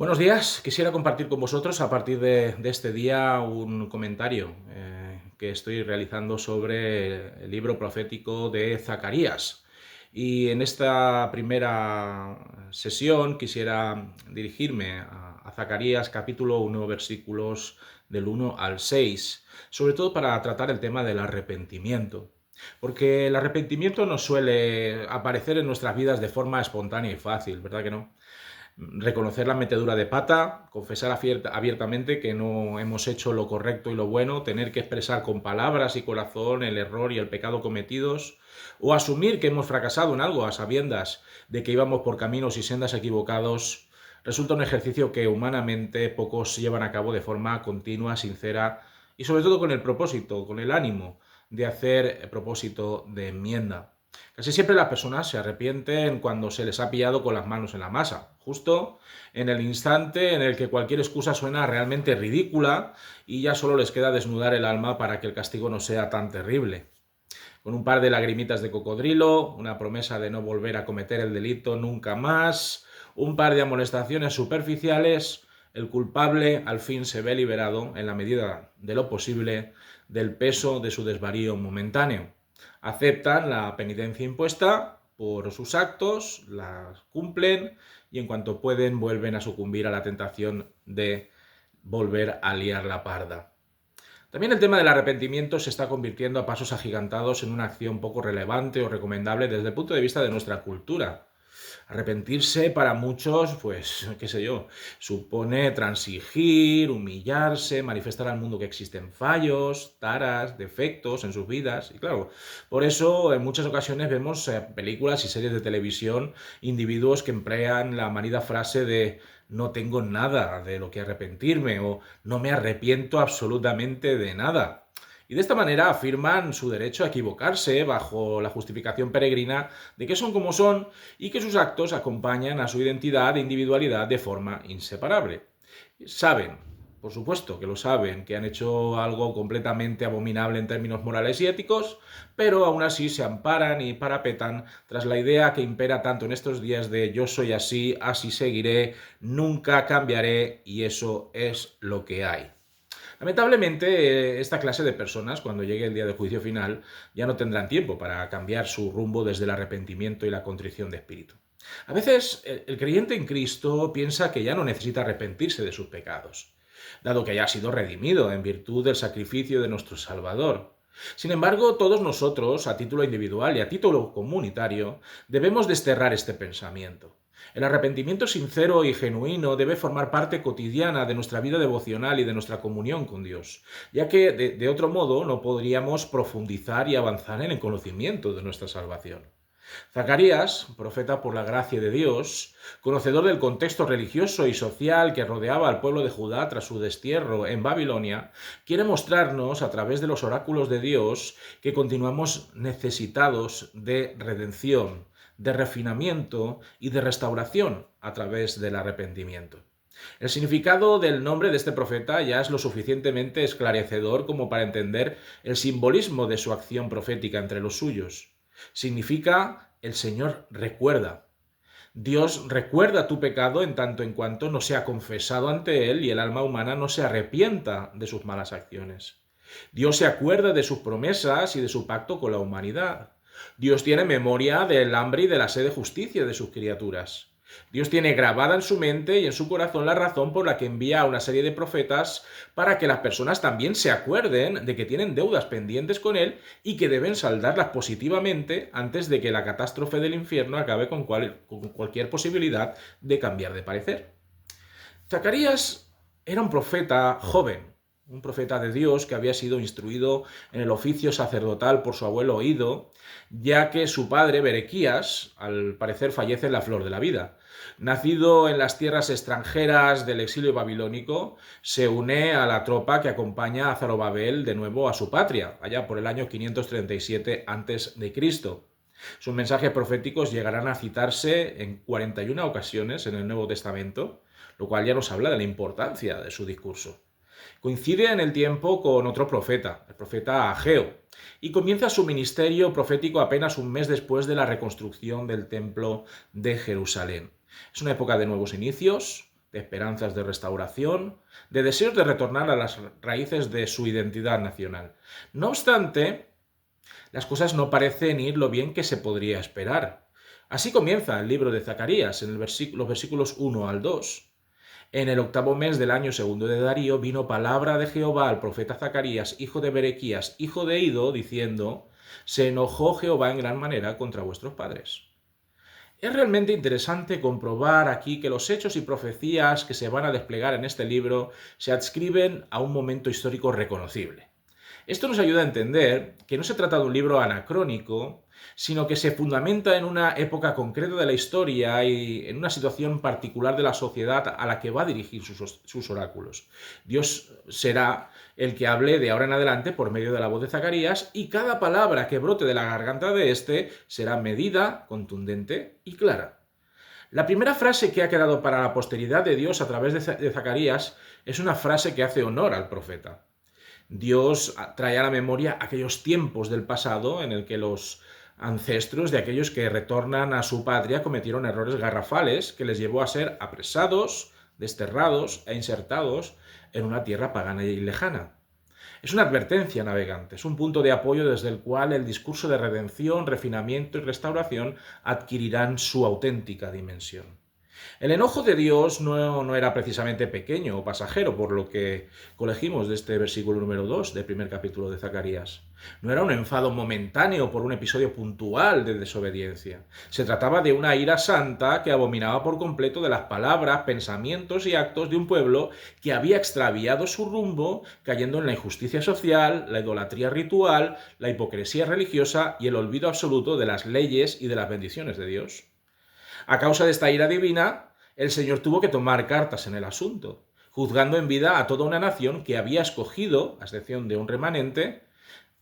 Buenos días, quisiera compartir con vosotros a partir de este día un comentario que estoy realizando sobre el libro profético de Zacarías. Y en esta primera sesión quisiera dirigirme a Zacarías capítulo 1 versículos del 1 al 6, sobre todo para tratar el tema del arrepentimiento. Porque el arrepentimiento no suele aparecer en nuestras vidas de forma espontánea y fácil, ¿verdad que no? Reconocer la metedura de pata, confesar abiertamente que no hemos hecho lo correcto y lo bueno, tener que expresar con palabras y corazón el error y el pecado cometidos, o asumir que hemos fracasado en algo a sabiendas de que íbamos por caminos y sendas equivocados, resulta un ejercicio que humanamente pocos llevan a cabo de forma continua, sincera y sobre todo con el propósito, con el ánimo de hacer propósito de enmienda. Casi siempre las personas se arrepienten cuando se les ha pillado con las manos en la masa, justo en el instante en el que cualquier excusa suena realmente ridícula y ya solo les queda desnudar el alma para que el castigo no sea tan terrible. Con un par de lagrimitas de cocodrilo, una promesa de no volver a cometer el delito nunca más, un par de amonestaciones superficiales, el culpable al fin se ve liberado, en la medida de lo posible, del peso de su desvarío momentáneo. Aceptan la penitencia impuesta por sus actos, la cumplen y en cuanto pueden vuelven a sucumbir a la tentación de volver a liar la parda. También el tema del arrepentimiento se está convirtiendo a pasos agigantados en una acción poco relevante o recomendable desde el punto de vista de nuestra cultura. Arrepentirse para muchos, pues, qué sé yo, supone transigir, humillarse, manifestar al mundo que existen fallos, taras, defectos en sus vidas. Y claro, por eso en muchas ocasiones vemos películas y series de televisión, individuos que emplean la manida frase de no tengo nada de lo que arrepentirme o no me arrepiento absolutamente de nada. Y de esta manera afirman su derecho a equivocarse bajo la justificación peregrina de que son como son y que sus actos acompañan a su identidad e individualidad de forma inseparable. Saben, por supuesto que lo saben, que han hecho algo completamente abominable en términos morales y éticos, pero aún así se amparan y parapetan tras la idea que impera tanto en estos días de yo soy así, así seguiré, nunca cambiaré y eso es lo que hay. Lamentablemente, esta clase de personas, cuando llegue el día del juicio final, ya no tendrán tiempo para cambiar su rumbo desde el arrepentimiento y la contrición de espíritu. A veces, el creyente en Cristo piensa que ya no necesita arrepentirse de sus pecados, dado que haya sido redimido en virtud del sacrificio de nuestro Salvador. Sin embargo, todos nosotros, a título individual y a título comunitario, debemos desterrar este pensamiento. El arrepentimiento sincero y genuino debe formar parte cotidiana de nuestra vida devocional y de nuestra comunión con Dios, ya que de otro modo no podríamos profundizar y avanzar en el conocimiento de nuestra salvación. Zacarías, profeta por la gracia de Dios, conocedor del contexto religioso y social que rodeaba al pueblo de Judá tras su destierro en Babilonia, quiere mostrarnos a través de los oráculos de Dios que continuamos necesitados de redención, de refinamiento y de restauración a través del arrepentimiento. El significado del nombre de este profeta ya es lo suficientemente esclarecedor como para entender el simbolismo de su acción profética entre los suyos. Significa el Señor recuerda. Dios recuerda tu pecado en tanto en cuanto no sea confesado ante Él y el alma humana no se arrepienta de sus malas acciones. Dios se acuerda de sus promesas y de su pacto con la humanidad. Dios tiene memoria del hambre y de la sed de justicia de sus criaturas. Dios tiene grabada en su mente y en su corazón la razón por la que envía a una serie de profetas para que las personas también se acuerden de que tienen deudas pendientes con Él y que deben saldarlas positivamente antes de que la catástrofe del infierno acabe con cualquier posibilidad de cambiar de parecer. Zacarías era un profeta joven, un profeta de Dios que había sido instruido en el oficio sacerdotal por su abuelo Ido, ya que su padre, Berequías, al parecer fallece en la flor de la vida. Nacido en las tierras extranjeras del exilio babilónico, se une a la tropa que acompaña a Zorobabel de nuevo a su patria, allá por el año 537 a.C. Sus mensajes proféticos llegarán a citarse en 41 ocasiones en el Nuevo Testamento, lo cual ya nos habla de la importancia de su discurso. Coincide en el tiempo con otro profeta, el profeta Ageo, y comienza su ministerio profético apenas un mes después de la reconstrucción del templo de Jerusalén. Es una época de nuevos inicios, de esperanzas de restauración, de deseos de retornar a las raíces de su identidad nacional. No obstante, las cosas no parecen ir lo bien que se podría esperar. Así comienza el libro de Zacarías, en los versículos 1 al 2. En el 8º mes del año segundo de Darío vino palabra de Jehová al profeta Zacarías, hijo de Berequías, hijo de Ido, diciendo: se enojó Jehová en gran manera contra vuestros padres. Es realmente interesante comprobar aquí que los hechos y profecías que se van a desplegar en este libro se adscriben a un momento histórico reconocible. Esto nos ayuda a entender que no se trata de un libro anacrónico, sino que se fundamenta en una época concreta de la historia y en una situación particular de la sociedad a la que va a dirigir sus oráculos. Dios será el que hable de ahora en adelante por medio de la voz de Zacarías, y cada palabra que brote de la garganta de éste será medida, contundente y clara. La primera frase que ha quedado para la posteridad de Dios a través de Zacarías es una frase que hace honor al profeta. Dios trae a la memoria aquellos tiempos del pasado en el que los ancestros de aquellos que retornan a su patria cometieron errores garrafales que les llevó a ser apresados, desterrados e insertados en una tierra pagana y lejana. Es una advertencia navegante, es un punto de apoyo desde el cual el discurso de redención, refinamiento y restauración adquirirán su auténtica dimensión. El enojo de Dios no era precisamente pequeño o pasajero, por lo que colegimos de este versículo número 2 del primer capítulo de Zacarías. No era un enfado momentáneo por un episodio puntual de desobediencia. Se trataba de una ira santa que abominaba por completo de las palabras, pensamientos y actos de un pueblo que había extraviado su rumbo, cayendo en la injusticia social, la idolatría ritual, la hipocresía religiosa y el olvido absoluto de las leyes y de las bendiciones de Dios. A causa de esta ira divina, el Señor tuvo que tomar cartas en el asunto, juzgando en vida a toda una nación que había escogido, a excepción de un remanente,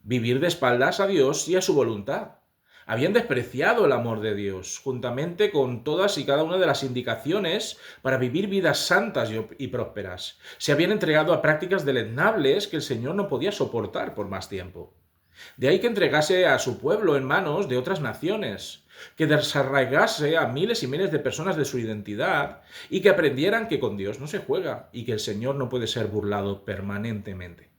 vivir de espaldas a Dios y a su voluntad. Habían despreciado el amor de Dios, juntamente con todas y cada una de las indicaciones para vivir vidas santas y prósperas. Se habían entregado a prácticas deleznables que el Señor no podía soportar por más tiempo. De ahí que entregase a su pueblo en manos de otras naciones, que desarraigase a miles y miles de personas de su identidad y que aprendieran que con Dios no se juega y que el Señor no puede ser burlado permanentemente.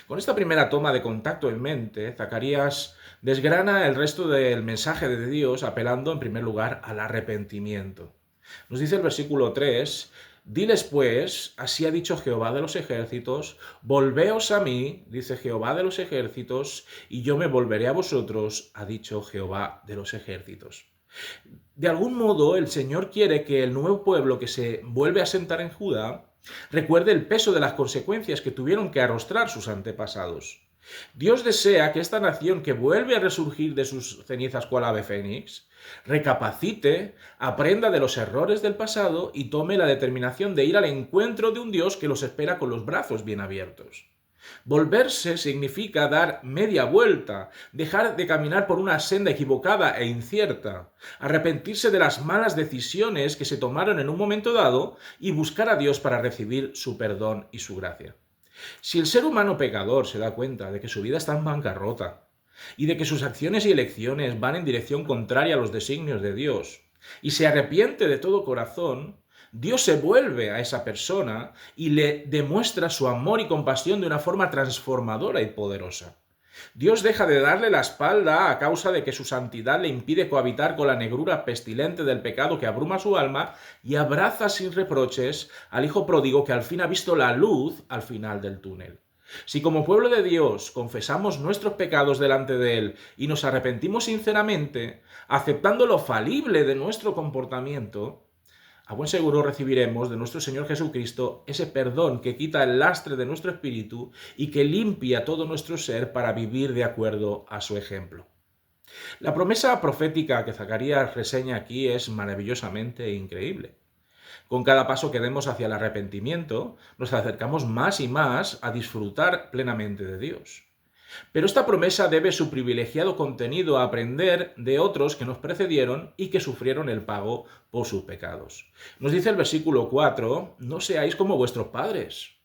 Con esta primera toma de contacto en mente, Zacarías desgrana el resto del mensaje de Dios apelando en primer lugar al arrepentimiento. Nos dice el versículo 3: diles pues, así ha dicho Jehová de los ejércitos, volveos a mí, dice Jehová de los ejércitos, y yo me volveré a vosotros, ha dicho Jehová de los ejércitos. De algún modo, el Señor quiere que el nuevo pueblo que se vuelve a sentar en Judá recuerde el peso de las consecuencias que tuvieron que arrostrar sus antepasados. Dios desea que esta nación que vuelve a resurgir de sus cenizas cual ave fénix, recapacite, aprenda de los errores del pasado y tome la determinación de ir al encuentro de un Dios que los espera con los brazos bien abiertos. Volverse significa dar media vuelta, dejar de caminar por una senda equivocada e incierta, arrepentirse de las malas decisiones que se tomaron en un momento dado y buscar a Dios para recibir su perdón y su gracia. Si el ser humano pecador se da cuenta de que su vida está en bancarrota y de que sus acciones y elecciones van en dirección contraria a los designios de Dios, y se arrepiente de todo corazón, Dios se vuelve a esa persona y le demuestra su amor y compasión de una forma transformadora y poderosa. Dios deja de darle la espalda a causa de que su santidad le impide cohabitar con la negrura pestilente del pecado que abruma su alma y abraza sin reproches al hijo pródigo que al fin ha visto la luz al final del túnel. Si como pueblo de Dios confesamos nuestros pecados delante de Él y nos arrepentimos sinceramente, aceptando lo falible de nuestro comportamiento, a buen seguro recibiremos de nuestro Señor Jesucristo ese perdón que quita el lastre de nuestro espíritu y que limpia todo nuestro ser para vivir de acuerdo a su ejemplo. La promesa profética que Zacarías reseña aquí es maravillosamente increíble. Con cada paso que demos hacia el arrepentimiento, nos acercamos más y más a disfrutar plenamente de Dios. Pero esta promesa debe su privilegiado contenido a aprender de otros que nos precedieron y que sufrieron el pago por sus pecados. Nos dice el versículo 4, no seáis como vuestros padres,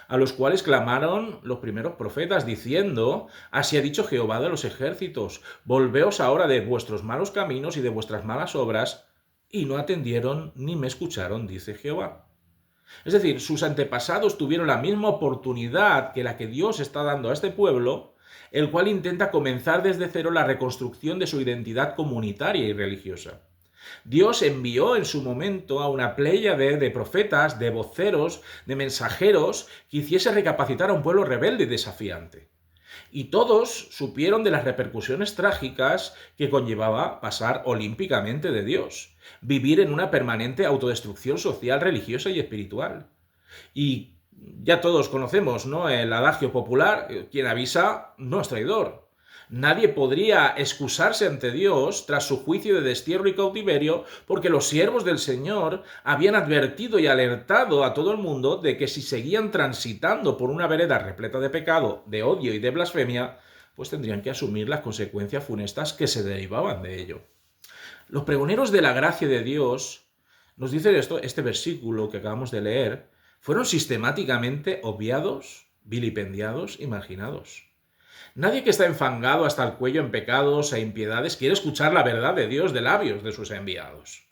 a los cuales clamaron los primeros profetas, diciendo, así ha dicho Jehová de los ejércitos, volveos ahora de vuestros malos caminos y de vuestras malas obras, y no atendieron ni me escucharon, dice Jehová. Es decir, sus antepasados tuvieron la misma oportunidad que la que Dios está dando a este pueblo, el cual intenta comenzar desde cero la reconstrucción de su identidad comunitaria y religiosa. Dios envió en su momento a una pléyade de profetas, de voceros, de mensajeros que hiciese recapacitar a un pueblo rebelde y desafiante. Y todos supieron de las repercusiones trágicas que conllevaba pasar olímpicamente de Dios, vivir en una permanente autodestrucción social, religiosa y espiritual. Y ya todos conocemos, ¿no?, el adagio popular: quien avisa no es traidor. Nadie podría excusarse ante Dios tras su juicio de destierro y cautiverio, porque los siervos del Señor habían advertido y alertado a todo el mundo de que si seguían transitando por una vereda repleta de pecado, de odio y de blasfemia, pues tendrían que asumir las consecuencias funestas que se derivaban de ello. Los pregoneros de la gracia de Dios, nos dice este versículo que acabamos de leer, fueron sistemáticamente obviados, vilipendiados y marginados. Nadie que está enfangado hasta el cuello en pecados e impiedades quiere escuchar la verdad de Dios de labios de sus enviados.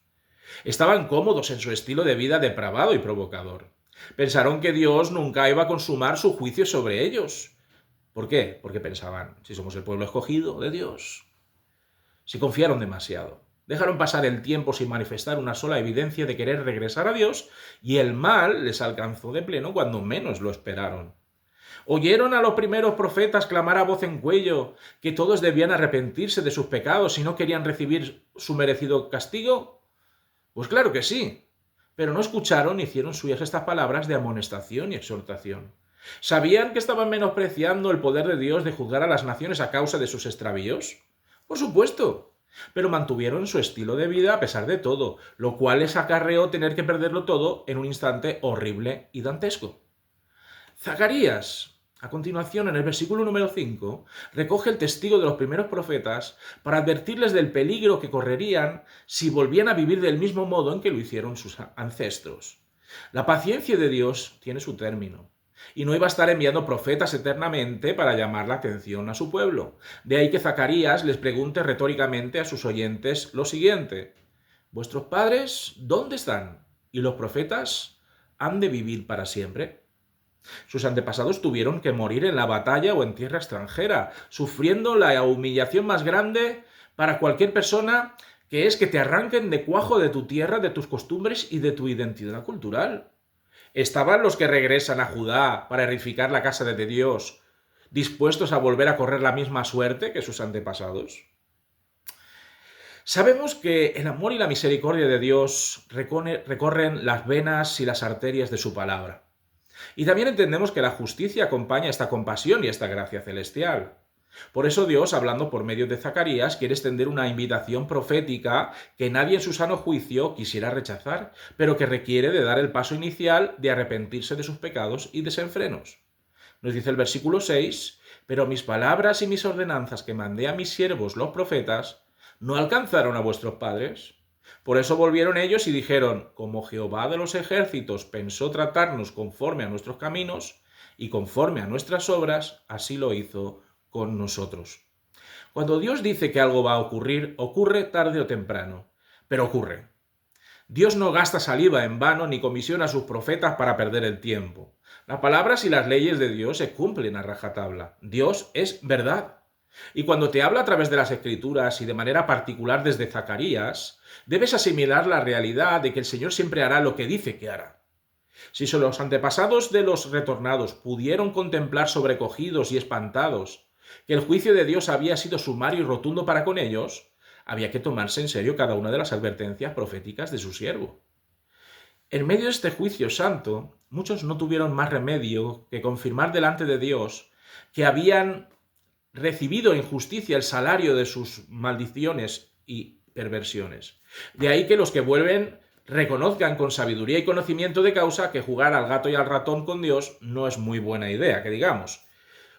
Estaban cómodos en su estilo de vida depravado y provocador. Pensaron que Dios nunca iba a consumar su juicio sobre ellos. ¿Por qué? Porque pensaban: si somos el pueblo escogido de Dios. Se confiaron demasiado. Dejaron pasar el tiempo sin manifestar una sola evidencia de querer regresar a Dios, y el mal les alcanzó de pleno cuando menos lo esperaron. ¿Oyeron a los primeros profetas clamar a voz en cuello que todos debían arrepentirse de sus pecados si no querían recibir su merecido castigo? Pues claro que sí, pero no escucharon ni hicieron suyas estas palabras de amonestación y exhortación. ¿Sabían que estaban menospreciando el poder de Dios de juzgar a las naciones a causa de sus extravíos? Por supuesto, pero mantuvieron su estilo de vida a pesar de todo, lo cual les acarreó tener que perderlo todo en un instante horrible y dantesco. Zacarías, a continuación, en el versículo número 5, recoge el testigo de los primeros profetas para advertirles del peligro que correrían si volvían a vivir del mismo modo en que lo hicieron sus ancestros. La paciencia de Dios tiene su término, y no iba a estar enviando profetas eternamente para llamar la atención a su pueblo. De ahí que Zacarías les pregunte retóricamente a sus oyentes lo siguiente: ¿vuestros padres dónde están? ¿Y los profetas han de vivir para siempre? Sus antepasados tuvieron que morir en la batalla o en tierra extranjera, sufriendo la humillación más grande para cualquier persona, que es que te arranquen de cuajo de tu tierra, de tus costumbres y de tu identidad cultural. Estaban los que regresan a Judá para edificar la casa de Dios, dispuestos a volver a correr la misma suerte que sus antepasados. Sabemos que el amor y la misericordia de Dios recorren las venas y las arterias de su palabra. Y también entendemos que la justicia acompaña esta compasión y esta gracia celestial. Por eso Dios, hablando por medio de Zacarías, quiere extender una invitación profética que nadie en su sano juicio quisiera rechazar, pero que requiere de dar el paso inicial de arrepentirse de sus pecados y desenfrenos. Nos dice el versículo 6, pero mis palabras y mis ordenanzas que mandé a mis siervos los profetas no alcanzaron a vuestros padres. Por eso volvieron ellos y dijeron: como Jehová de los ejércitos pensó tratarnos conforme a nuestros caminos y conforme a nuestras obras, así lo hizo con nosotros. Cuando Dios dice que algo va a ocurrir, ocurre tarde o temprano, pero ocurre. Dios no gasta saliva en vano ni comisiona a sus profetas para perder el tiempo. Las palabras y las leyes de Dios se cumplen a rajatabla. Dios es verdad. Y cuando te habla a través de las Escrituras y de manera particular desde Zacarías, debes asimilar la realidad de que el Señor siempre hará lo que dice que hará. Si los antepasados de los retornados pudieron contemplar sobrecogidos y espantados que el juicio de Dios había sido sumario y rotundo para con ellos, había que tomarse en serio cada una de las advertencias proféticas de su siervo. En medio de este juicio santo, muchos no tuvieron más remedio que confirmar delante de Dios que habían recibido en justicia el salario de sus maldiciones y perversiones. De ahí que los que vuelven reconozcan con sabiduría y conocimiento de causa que jugar al gato y al ratón con Dios no es muy buena idea, que digamos.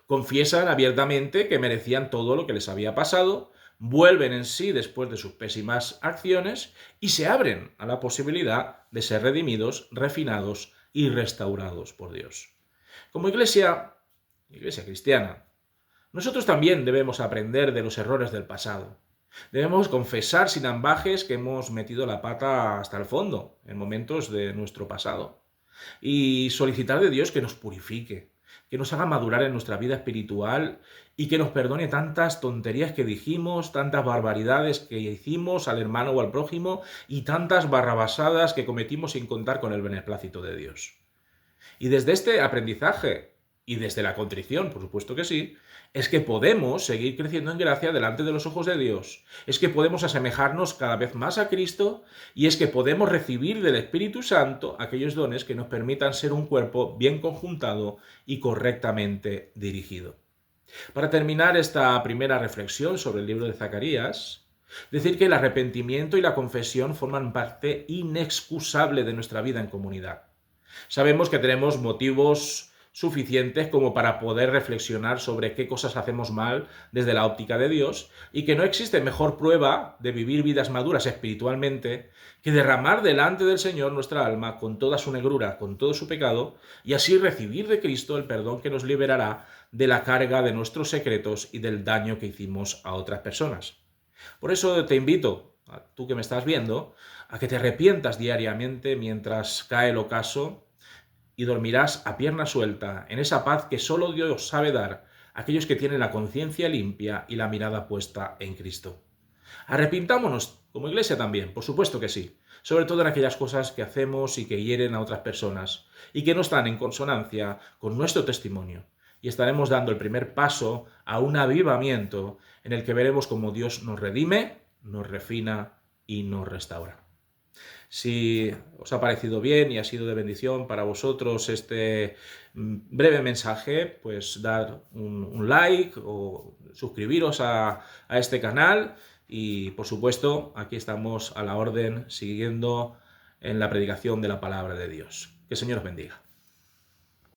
Confiesan abiertamente que merecían todo lo que les había pasado, vuelven en sí después de sus pésimas acciones y se abren a la posibilidad de ser redimidos, refinados y restaurados por Dios. Como iglesia cristiana, nosotros también debemos aprender de los errores del pasado. Debemos confesar sin ambajes que hemos metido la pata hasta el fondo en momentos de nuestro pasado. y solicitar de Dios que nos purifique, que nos haga madurar en nuestra vida espiritual y que nos perdone tantas tonterías que dijimos, tantas barbaridades que hicimos al hermano o al prójimo y tantas barrabasadas que cometimos sin contar con el beneplácito de Dios. Y desde este aprendizaje y desde la contrición, por supuesto que sí, es que podemos seguir creciendo en gracia delante de los ojos de Dios. Es que podemos asemejarnos cada vez más a Cristo y es que podemos recibir del Espíritu Santo aquellos dones que nos permitan ser un cuerpo bien conjuntado y correctamente dirigido. Para terminar esta primera reflexión sobre el libro de Zacarías, decir que el arrepentimiento y la confesión forman parte inexcusable de nuestra vida en comunidad. Sabemos que tenemos motivos suficientes como para poder reflexionar sobre qué cosas hacemos mal desde la óptica de Dios y que no existe mejor prueba de vivir vidas maduras espiritualmente que derramar delante del Señor nuestra alma con toda su negrura, con todo su pecado y así recibir de Cristo el perdón que nos liberará de la carga de nuestros secretos y del daño que hicimos a otras personas. Por eso te invito, a tú que me estás viendo, a que te arrepientas diariamente mientras cae el ocaso y dormirás a pierna suelta en esa paz que solo Dios sabe dar a aquellos que tienen la conciencia limpia y la mirada puesta en Cristo. Arrepintámonos, como iglesia también, por supuesto que sí, sobre todo en aquellas cosas que hacemos y que hieren a otras personas y que no están en consonancia con nuestro testimonio. Y estaremos dando el primer paso a un avivamiento en el que veremos cómo Dios nos redime, nos refina y nos restaura. Si os ha parecido bien y ha sido de bendición para vosotros este breve mensaje, pues dar un like o suscribiros a este canal y por supuesto aquí estamos a la orden siguiendo en la predicación de la palabra de Dios. Que el Señor os bendiga.